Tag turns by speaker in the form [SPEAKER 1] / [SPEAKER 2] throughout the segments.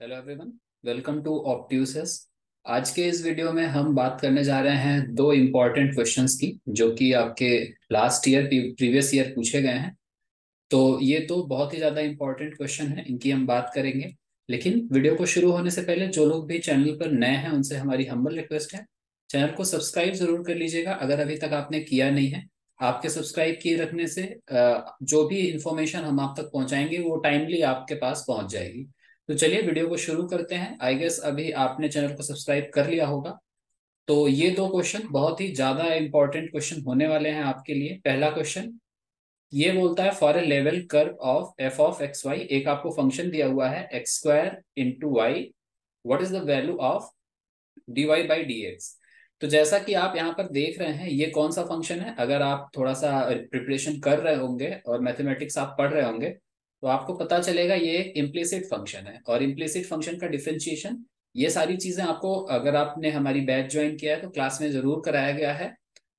[SPEAKER 1] Hello everyone, welcome to ऑप्ट्यूसिस। आज के इस वीडियो में हम बात करने जा रहे हैं दो इम्पॉर्टेंट क्वेश्चंस की, जो कि आपके लास्ट ईयर प्रीवियस ईयर पूछे गए हैं। तो ये दो बहुत ही ज़्यादा इम्पॉर्टेंट क्वेश्चन हैं, इनकी हम बात करेंगे। लेकिन वीडियो को शुरू होने से पहले जो लोग भी चैनल पर नए हैं उनसे हमारी हम्बल रिक्वेस्ट है, चैनल को सब्सक्राइब जरूर कर लीजिएगा अगर अभी तक आपने किया नहीं है। आपके सब्सक्राइब किए रखने से जो भी इंफॉर्मेशन हम आप तक पहुंचाएंगे वो टाइमली आपके पास पहुंच जाएगी। तो चलिए वीडियो को शुरू करते हैं। आई गेस अभी आपने चैनल को सब्सक्राइब कर लिया होगा। तो ये दो क्वेश्चन बहुत ही ज्यादा इंपॉर्टेंट क्वेश्चन होने वाले हैं आपके लिए। पहला क्वेश्चन ये बोलता है, for a level curve of F of x Y, एक आपको फंक्शन दिया हुआ है x square into Y, what is the value of D Y by D X. तो जैसा कि आप यहाँ पर देख रहे हैं, ये कौन सा फंक्शन है? अगर आप थोड़ा सा प्रिपरेशन कर रहे होंगे और मैथमेटिक्स आप पढ़ रहे होंगे तो आपको पता चलेगा ये एक इम्प्लिसिट फंक्शन है। और इम्प्लिसिट फंक्शन का डिफरेंशिएशन, ये सारी चीजें आपको, अगर आपने हमारी बैच ज्वाइन किया है तो क्लास में जरूर कराया गया है।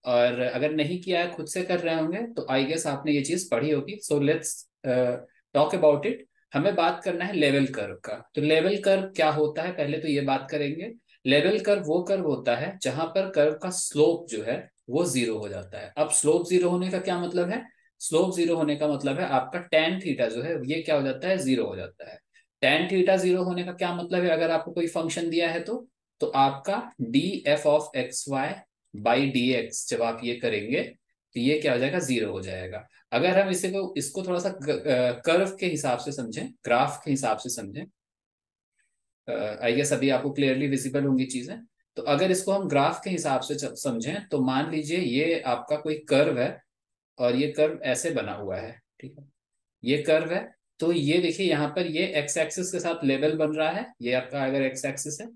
[SPEAKER 1] और अगर नहीं किया है, खुद से कर रहे होंगे, तो आई गेस आपने ये चीज पढ़ी होगी। So let's talk about it. हमें बात करना है लेवल कर्व का। तो लेवल कर्व क्या होता है, पहले तो ये बात करेंगे। लेवल कर्व वो कर्व होता है जहां पर कर्व का स्लोप जो है वो जीरो हो जाता है। अब स्लोप जीरो होने का क्या मतलब है? स्लोप जीरो होने का मतलब है आपका टेन थीटा जो है ये क्या हो जाता है? जीरो हो जाता है। टेन थीटा जीरो होने का क्या मतलब है? अगर आपको कोई फंक्शन दिया है तो आपका D F of x Y by D X जब आप ये करेंगे तो ये क्या हो जाएगा? जीरो हो जाएगा। अगर हम इसे को इसको थोड़ा सा कर्व के हिसाब से समझें, ग्राफ के हिसाब से समझें, आई गेस अभी आपको क्लियरली विजिबल होंगी चीजें। तो अगर इसको हम ग्राफ के हिसाब से समझें तो मान लीजिए ये आपका कोई कर्व है और ये कर्व ऐसे बना हुआ है, ठीक है? ये कर्व है। तो ये देखिए यहाँ पर ये एक्स एक्सिस के साथ लेवल बन रहा है। ये आपका अगर एक्स एक्सिस है,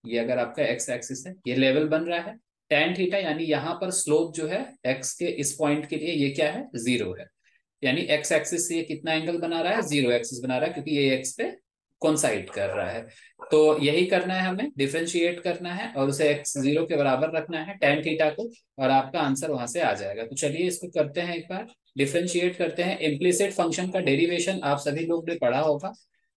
[SPEAKER 1] ये अगर आपका एक्स एक्सिस है, ये लेवल बन रहा है टेन थीटा। यानी यहाँ पर स्लोप जो है एक्स के इस पॉइंट के लिए ये क्या है? जीरो है। यानी एक्स एक्सिस से ये कितना एंगल बना रहा है? जीरो एक्सिस बना रहा है, क्योंकि ये एक्स पे कोइंसाइड कर रहा है। तो यही करना है, हमें डिफरेंशिएट करना है और उसे एक्स जीरो के बराबर रखना है टेन थीटा को, और आपका आंसर वहां से आ जाएगा। तो चलिए इसको करते हैं, एक बार डिफरेंशिएट करते हैं। इम्प्लिसिट फंक्शन का डेरिवेशन आप सभी लोग ने पढ़ा होगा,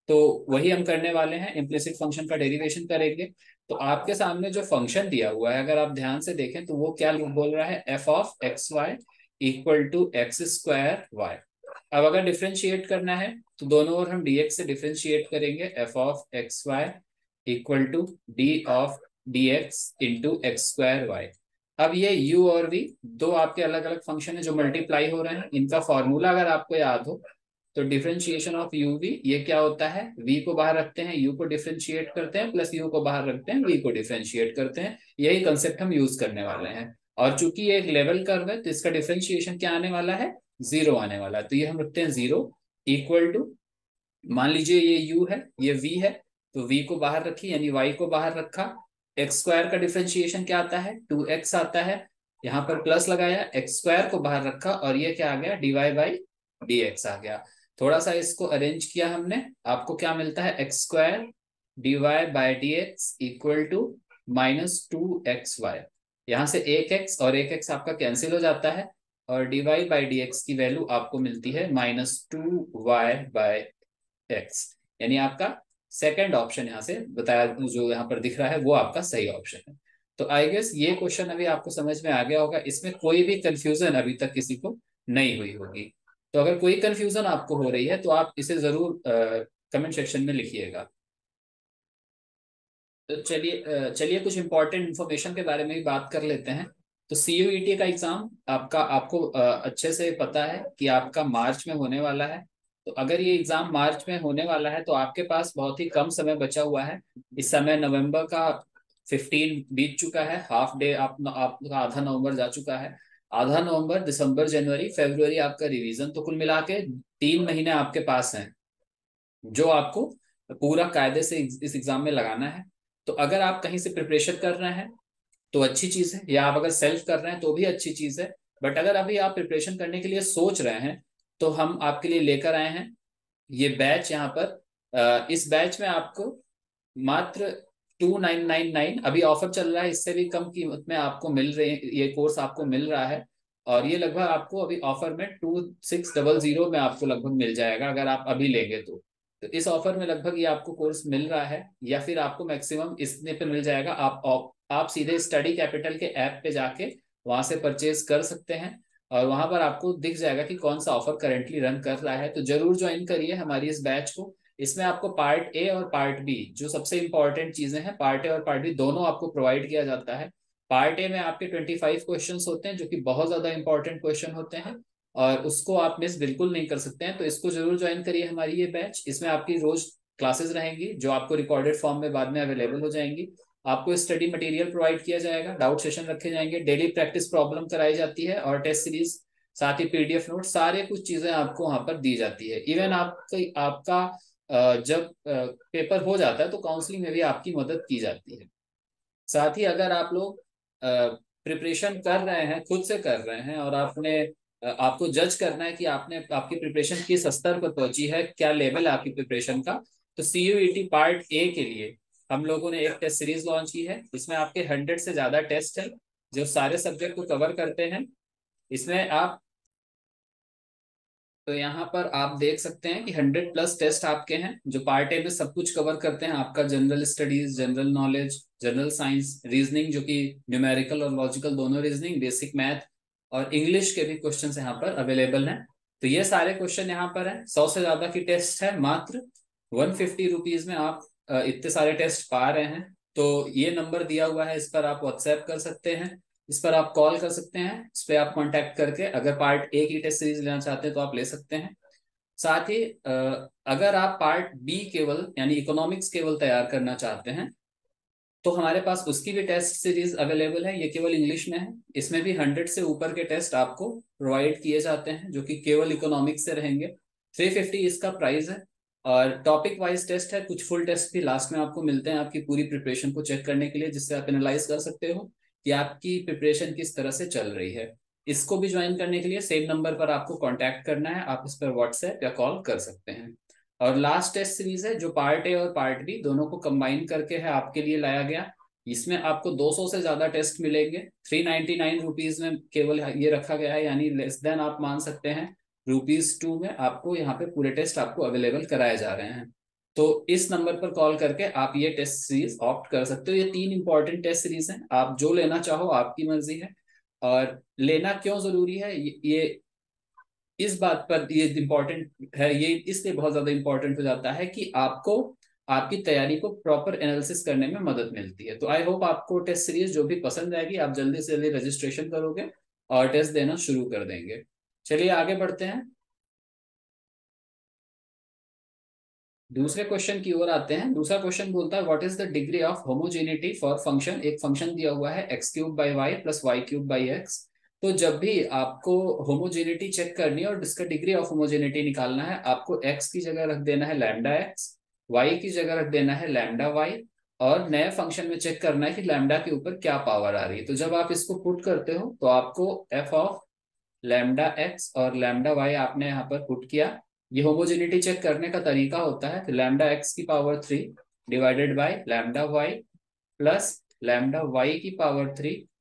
[SPEAKER 1] तो वही हम करने वाले हैं। इम्प्लिसिट फंक्शन का डेरिवेशन करेंगे। तो आपके सामने जो फंक्शन दिया हुआ है, अगर आप ध्यान से देखें तो वो क्या बोल रहा है? F of x y equal to x square y. अब अगर डिफरेंशिएट करना है तो दोनों ओर हम dx से डिफरेंशिएट करेंगे। F of x y equal to d of d x into x square y. अब ये u और v दो आपके अलग अलग फंक्शन है जो मल्टीप्लाई हो रहे हैं। इनका फॉर्मूला अगर आपको याद हो तो डिफरेंशिएशन ऑफ u v ये क्या होता है? v को बाहर रखते हैं, u को डिफरेंशिएट करते हैं, प्लस u को बाहर रखते हैं, v को डिफरेंशिएट करते हैं। यही कंसेप्ट हम यूज करने वाले हैं। और चूंकि ये एक लेवल कर्व है तो इसका डिफरेंशिएशन क्या आने वाला है? जीरो आने वाला है। तो ये हम रखते हैं जीरो इक्वल टू, मान लीजिए ये u है, ये v है, तो v को बाहर रखी यानी y को बाहर रखा। एक्स स्क्वायर का डिफरेंशिएशन क्या आता है? टू एक्स आता है। यहाँ पर प्लस लगाया, एक्स स्क्वायर को बाहर रखा और ये क्या आ गया? D Y by D X आ गया। थोड़ा सा इसको अरेंज किया हमने, आपको क्या मिलता है? X square d Y by D x equal to minus two x y. यहाँ से एक एक्स और एक एक्स आपका कैंसिल हो जाता है, और d Y by D x की वैल्यू आपको मिलती है minus two y by x. यानी आपका सेकंड ऑप्शन यहाँ से बताया, जो यहाँ पर दिख रहा है वो आपका सही ऑप्शन है। तो आई गेस ये क्वेश्चन अभी आपको समझ में आ गया होगा। इसमें कोई भी कंफ्यूजन अभी तक किसी को नहीं हुई होगी। तो अगर कोई कंफ्यूजन आपको हो रही है तो आप इसे जरूर कमेंट सेक्शन में लिखिएगा। तो चलिए कुछ इंपॉर्टेंट इन्फॉर्मेशन के बारे में भी बात कर लेते हैं। तो सीयूईटी का एग्जाम आपका, आपको अच्छे से पता है कि आपका मार्च में होने वाला है। तो अगर ये एग्जाम मार्च में होने वाला है तो आपके पास बहुत ही कम समय बचा हुआ है। इस समय नवंबर का 15 बीत चुका है, हाफ डे आपका आधा नवंबर जा चुका है। आधा नवंबर, दिसंबर, जनवरी, फरवरी आपका रिवीजन, तो कुल मिला के 3 महीने आपके पास हैं जो आपको पूरा कायदे से इस एग्जाम में लगाना है। तो अगर आप कहीं से प्रिपरेशन कर रहे हैं तो अच्छी चीज है, या आप अगर सेल्फ कर रहे हैं तो भी अच्छी चीज है। बट अगर अभी आप प्रिपरेशन करने के लिए सोच रहे हैं तो हम आपके लिए लेकर आए हैं ये बैच। यहाँ पर इस बैच में आपको मात्र 2999, अभी ऑफर चल रहा है, इससे भी कम कीमत में आपको मिल रहे, ये कोर्स आपको मिल रहा है। और ये लगभग आपको अभी ऑफर में 2600 में आपको लगभग मिल जाएगा अगर आप अभी लेंगे तो। तो इस ऑफर में लगभग ये आपको कोर्स मिल रहा है, या फिर आपको मैक्सिमम इतने पे मिल जाएगा। आप सीधे स्टडी कैपिटल के ऐप पे जाके वहां से परचेज कर सकते हैं, और वहां पर आपको दिख जाएगा कि कौन सा ऑफर करेंटली रन कर रहा है। तो जरूर ज्वाइन करिए हमारी इस बैच को। इसमें आपको पार्ट ए और पार्ट बी, जो सबसे इंपॉर्टेंट चीजें हैं, पार्ट ए और पार्ट बी दोनों आपको प्रोवाइड किया जाता है। पार्ट ए में आपके 25 क्वेश्चन होते हैं, जो कि बहुत ज्यादा इंपॉर्टेंट क्वेश्चन होते हैं, और उसको आप मिस बिल्कुल नहीं कर सकते हैं। तो इसको जरूर ज्वाइन करिए हमारी ये बैच। इसमें आपकी रोज क्लासेस रहेंगी, जो आपको रिकॉर्डेड फॉर्म में बाद में अवेलेबल हो जाएंगी। आपको स्टडी मटेरियल प्रोवाइड किया जाएगा, डाउट सेशन रखे जाएंगे, डेली प्रैक्टिस प्रॉब्लम कराई जाती है, और टेस्ट सीरीज, साथ ही पीडीएफ नोट, सारे कुछ चीजें आपको वहां पर दी जाती है। इवन आपका जब पेपर हो जाता है तो काउंसलिंग में भी आपकी मदद की जाती है। साथ ही अगर आप लोग प्रिपरेशन कर रहे हैं, खुद से कर रहे हैं, और आपको जज करना है कि आपकी प्रिपरेशन किस स्तर पर पहुंची है, क्या लेवल है आपकी प्रिपरेशन का, तो सीयूईटी पार्ट ए के लिए हम लोगों ने एक टेस्ट सीरीज लॉन्च की है। इसमें आपके 100 से ज्यादा टेस्ट है, जो सारे सब्जेक्ट को कवर करते हैं। इसमें आप, तो यहाँ पर आप देख सकते हैं कि 100+ टेस्ट आपके हैं, जो पार्ट ए में सब कुछ कवर करते हैं। आपका general studies, general knowledge, general science, reasoning, जो कि न्यूमेरिकल और लॉजिकल दोनों रीजनिंग, बेसिक मैथ, और इंग्लिश के भी क्वेश्चन यहाँ पर अवेलेबल हैं। तो ये सारे क्वेश्चन यहाँ पर हैं। 100 से ज्यादा की टेस्ट है, मात्र 150 रुपीज में आप इतने सारे टेस्ट पा रहे हैं। तो ये नंबर दिया हुआ है, इस पर आप व्हाट्सएप कर सकते हैं, इस पर आप कॉल कर सकते हैं, इस पर आप कांटेक्ट करके अगर पार्ट ए की टेस्ट सीरीज लेना चाहते हैं तो आप ले सकते हैं। साथ ही अगर आप पार्ट बी केवल, यानी इकोनॉमिक्स केवल तैयार करना चाहते हैं, तो हमारे पास उसकी भी टेस्ट सीरीज अवेलेबल है। ये केवल इंग्लिश में है। इसमें भी 100 से ऊपर के टेस्ट आपको प्रोवाइड किए जाते हैं, जो कि केवल इकोनॉमिक्स से रहेंगे। 350 इसका प्राइस है, और टॉपिक वाइज टेस्ट है। कुछ फुल टेस्ट भी लास्ट में आपको मिलते हैं आपकी पूरी प्रिपरेशन को चेक करने के लिए, जिससे आप एनालाइज कर सकते हो कि आपकी प्रिपरेशन किस तरह से चल रही है। इसको भी ज्वाइन करने के लिए सेम नंबर पर आपको कांटेक्ट करना है, आप इस पर व्हाट्सएप या कॉल कर सकते हैं। और लास्ट टेस्ट सीरीज है, जो पार्ट ए और पार्ट बी दोनों को कंबाइन करके है आपके लिए लाया गया। इसमें आपको 200 से ज्यादा टेस्ट मिलेंगे। 399 रुपीज में केवल ये रखा गया है, यानी लेस देन आप मान सकते हैं ₹2 में आपको यहाँ पे पूरे टेस्ट आपको अवेलेबल कराए जा रहे हैं। तो इस नंबर पर कॉल करके आप ये टेस्ट सीरीज ऑप्ट कर सकते हो। ये 3 इंपॉर्टेंट टेस्ट सीरीज हैं, आप जो लेना चाहो आपकी मर्जी है। और लेना क्यों जरूरी है, ये इस बात पर ये इम्पोर्टेंट है, ये इसलिए बहुत ज्यादा इंपॉर्टेंट हो जाता है कि आपको आपकी तैयारी को प्रॉपर एनालिसिस करने में मदद मिलती है। तो आई होप आपको टेस्ट सीरीज जो भी पसंद आएगी, आप जल्दी से जल्दी रजिस्ट्रेशन करोगे और टेस्ट देना शुरू कर देंगे। चलिए आगे बढ़ते हैं, दूसरे क्वेश्चन की ओर आते हैं। दूसरा क्वेश्चन बोलता है, what is the degree of homogeneity for function. एक फंक्शन दिया हुआ है x³ / y + y³ / x। तो जब भी आपको होमोजेनिटी चेक करनी है और इसका डिग्री ऑफ होमोजेनिटी निकालना है, आपको x की जगह रख देना है λx, y की जगह रख देना है λy, और नए फंक्शन में चेक करना है कि लैम्डा के ऊपर क्या पावर आ रही है। तो जब आप इसको पुट करते हो तो आपको f ऑफ λx और λy आपने यहाँ पर पुट किया। ये होमोजेनिटी चेक करने का तरीका होता है। तो λx³ divided by λy plus λy³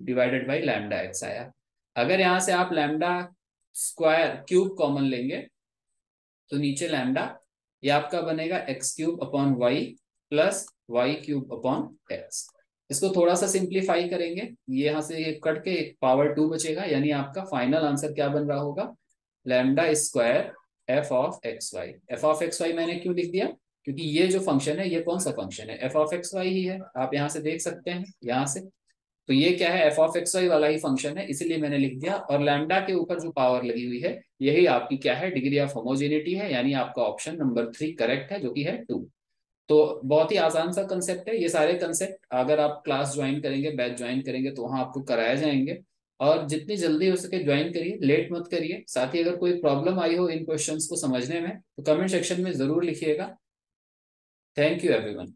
[SPEAKER 1] divided by λx आया। अगर यहाँ से आप λ² कॉमन लेंगे तो नीचे लैम्डा, ये आपका बनेगा x³ / y plus y³ / x। इसको थोड़ा सा सिंप्लीफाई करेंगे, ये यहाँ से ये कट के एक पावर 2 बचेगा, यानी आपका फाइनल आंसर क्या बन रहा होगा, λ² f(x, y)। मैंने क्यों लिख दिया, क्योंकि ये जो फंक्शन है ये कौन सा फंक्शन है, f(x, y) ही है। आप यहाँ से देख सकते हैं, यहाँ से तो ये क्या है, f(x, y) वाला ही फंक्शन है, इसीलिए मैंने लिख दिया। और लैम्डा के ऊपर जो पावर लगी हुई है, यही आपकी क्या है, डिग्री ऑफ होमोजेनिटी है, यानी आपका ऑप्शन नंबर 3 करेक्ट है, जो कि है 2। तो बहुत ही आसान सा कंसेप्ट है। ये सारे कंसेप्ट अगर आप क्लास ज्वाइन करेंगे, बैच ज्वाइन करेंगे, तो वहां आपको कराए जाएंगे। और जितनी जल्दी हो सके ज्वाइन करिए, लेट मत करिए। साथ ही अगर कोई प्रॉब्लम आई हो इन क्वेश्चंस को समझने में, तो कमेंट सेक्शन में जरूर लिखिएगा। Thank you everyone.